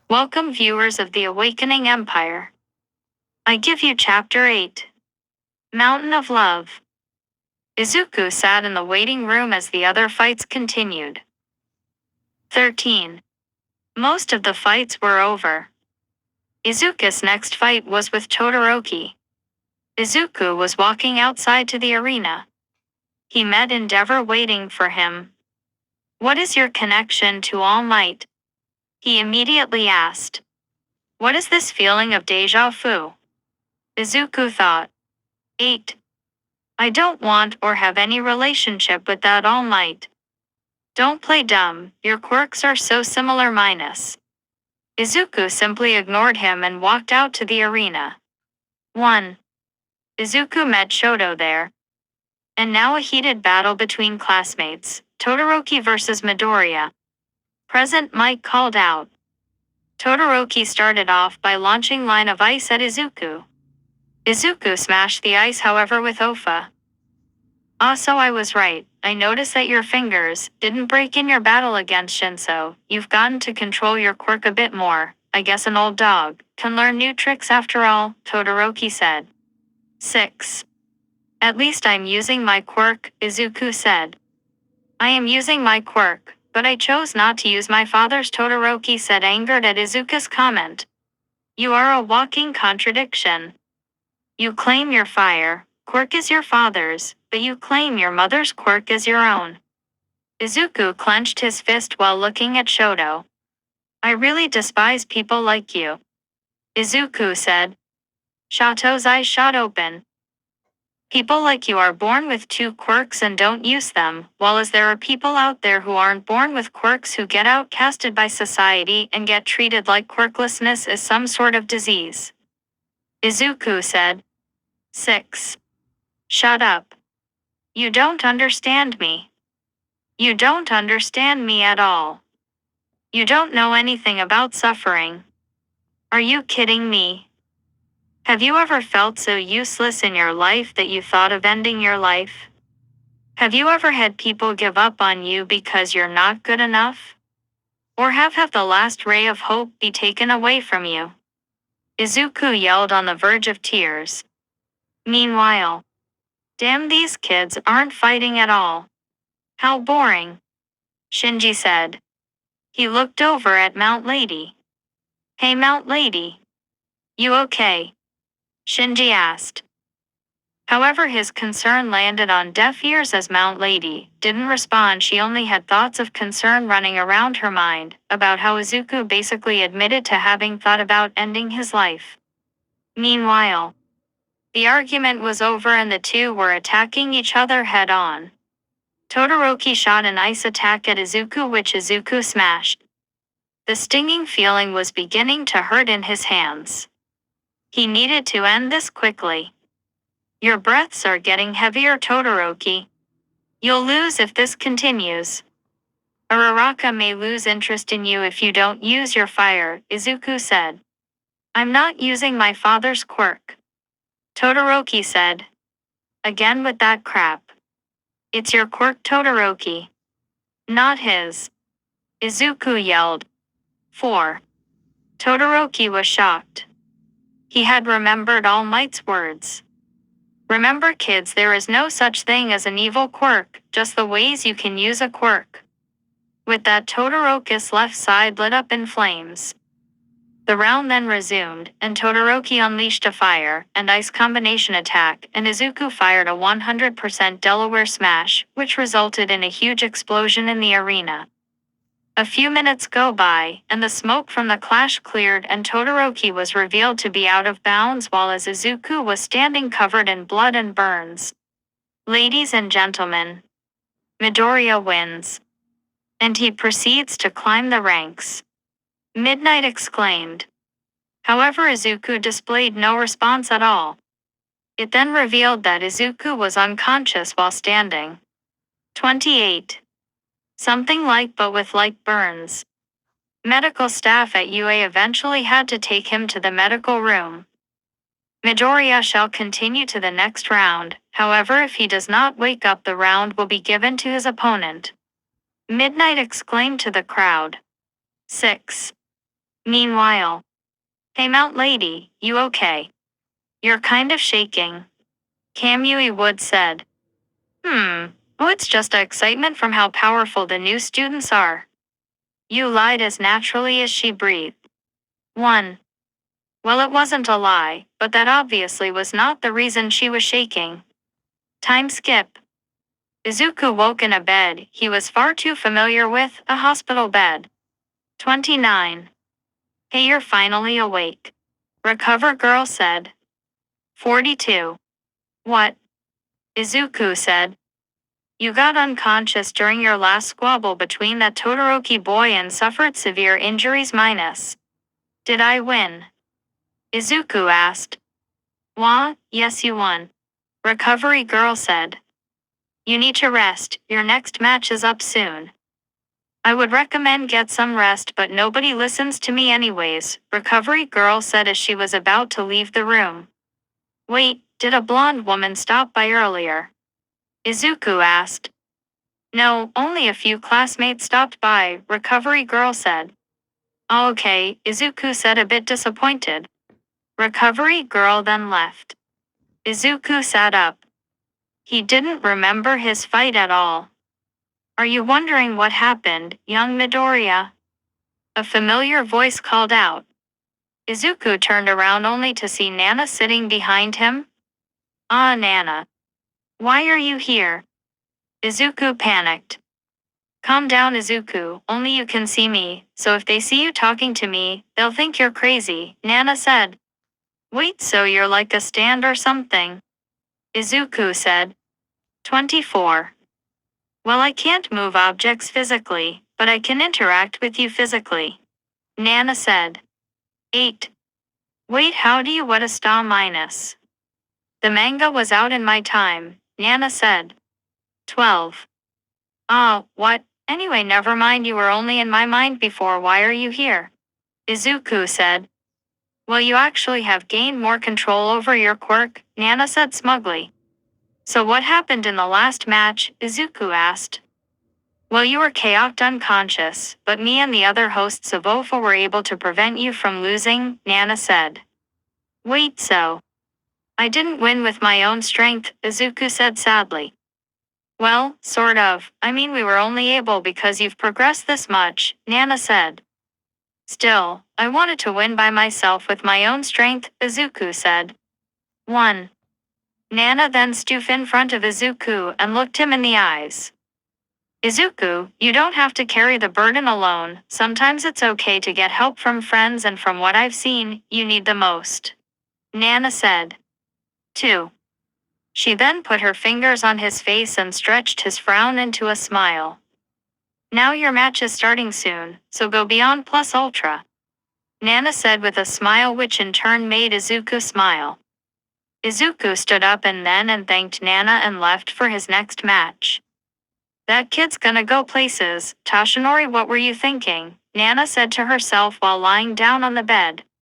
Welcome, viewers of the Awakening Empire. I give you Chapter 8 Mountain of Love. Izuku sat in the waiting room as the other fights continued. 13. Most of the fights were over. Izuku's next fight was with Todoroki. Izuku was walking outside to the arena. He met Endeavor waiting for him. "What is your connection to All Might?" he immediately asked. "What is this feeling of déjà vu?" Izuku thought. 8. I don't want or have any relationship with that All Might. Don't play dumb, your quirks are so similar minus. Izuku simply ignored him and walked out to the arena. 1. Izuku met Shoto there. And now a heated battle between classmates, Todoroki versus Midoriya. Present Mike called out. Todoroki started off by launching Line of Ice at Izuku. Izuku smashed the ice however with Ofa. So I was right. I noticed that your fingers didn't break in your battle against Shinso. You've gotten to control your quirk a bit more. I guess an old dog can learn new tricks after all, Todoroki said. 6. At least I'm using my quirk, Izuku said. I am using my quirk, but I chose not to use my father's, Todoroki said, angered at Izuku's comment. You are a walking contradiction. You claim your fire quirk is your father's, but you claim your mother's quirk is your own. Izuku clenched his fist while looking at Shoto. I really despise people like you, Izuku said. Shoto's eyes shot open. People like you are born with two quirks and don't use them, while as there are people out there who aren't born with quirks who get outcasted by society and get treated like quirklessness is some sort of disease. Izuku said. 6. Shut up. You don't understand me. You don't understand me at all. You don't know anything about suffering. Are you kidding me? Have you ever felt so useless in your life that you thought of ending your life? Have you ever had people give up on you because you're not good enough? Or have the last ray of hope be taken away from you? Izuku yelled on the verge of tears. Meanwhile, damn, these kids aren't fighting at all. How boring, Shinji said. He looked over at Mount Lady. Hey Mount Lady. You okay? Shinji asked. However, his concern landed on deaf ears as Mount Lady didn't respond. She only had thoughts of concern running around her mind about how Izuku basically admitted to having thought about ending his life. Meanwhile, the argument was over and the two were attacking each other head-on. Todoroki shot an ice attack at Izuku, which Izuku smashed. The stinging feeling was beginning to hurt in his hands. He needed to end this quickly. Your breaths are getting heavier, Todoroki. You'll lose if this continues. Uraraka may lose interest in you if you don't use your fire, Izuku said. I'm not using my father's quirk, Todoroki said. Again with that crap. It's your quirk, Todoroki. Not his. Izuku yelled. 4. Todoroki was shocked. He had remembered All Might's words. Remember, kids, there is no such thing as an evil quirk, just the ways you can use a quirk. With that, Todoroki's left side lit up in flames. The round then resumed, and Todoroki unleashed a fire and ice combination attack, and Izuku fired a 100% Delaware smash, which resulted in a huge explosion in the arena. A few minutes go by, and the smoke from the clash cleared and Todoroki was revealed to be out of bounds while as Izuku was standing covered in blood and burns. Ladies and gentlemen, Midoriya wins. And he proceeds to climb the ranks. Midnight exclaimed. However, Izuku displayed no response at all. It then revealed that Izuku was unconscious while standing. 28. Something like but with like burns. Medical staff at UA eventually had to take him to the medical room. Midoriya shall continue to the next round, however if he does not wake up the round will be given to his opponent. Midnight exclaimed to the crowd. 6. Meanwhile, hey Mount Lady, you okay? You're kind of shaking. Kamui Wood said. Oh, it's just excitement from how powerful the new students are. You lied as naturally as she breathed. 1. Well, it wasn't a lie, but that obviously was not the reason she was shaking. Time skip. Izuku woke in a bed he was far too familiar with, a hospital bed. 29. Hey, you're finally awake. Recover Girl said. 42. What? Izuku said. You got unconscious during your last squabble between that Todoroki boy and suffered severe injuries minus. Did I win? Izuku asked. Wah, yes you won. Recovery Girl said. You need to rest, your next match is up soon. I would recommend get some rest but nobody listens to me anyways, Recovery Girl said as she was about to leave the room. Wait, did a blonde woman stop by earlier? Izuku asked. No, only a few classmates stopped by, Recovery Girl said. Oh, okay, Izuku said a bit disappointed. Recovery Girl then left. Izuku sat up. He didn't remember his fight at all. Are you wondering what happened, young Midoriya? A familiar voice called out. Izuku turned around only to see Nana sitting behind him. Ah, Nana. Why are you here? Izuku panicked. Calm down, Izuku, only you can see me, so if they see you talking to me, they'll think you're crazy, Nana said. Wait, so you're like a stand or something? Izuku said. 24. Well, I can't move objects physically, but I can interact with you physically. Nana said. 8. Wait, how do you what a star minus? The manga was out in my time, Nana said. 12. Ah, what? Anyway, never mind, you were only in my mind before, why are you here? Izuku said. Well, you actually have gained more control over your quirk, Nana said smugly. So what happened in the last match? Izuku asked. Well, you were chaotic unconscious, but me and the other hosts of OFA were able to prevent you from losing, Nana said. Wait, so? I didn't win with my own strength, Izuku said sadly. Well, sort of, I mean we were only able because you've progressed this much, Nana said. Still, I wanted to win by myself with my own strength, Izuku said. 1. Nana then stooped in front of Izuku and looked him in the eyes. Izuku, you don't have to carry the burden alone, sometimes it's okay to get help from friends and from what I've seen, you need the most. Nana said. 2. She then put her fingers on his face and stretched his frown into a smile. Now your match is starting soon, so go beyond plus ultra. Nana said with a smile which in turn made Izuku smile. Izuku stood up and thanked Nana and left for his next match. That kid's gonna go places, Toshinori, what were you thinking? Nana said to herself while lying down on the bed.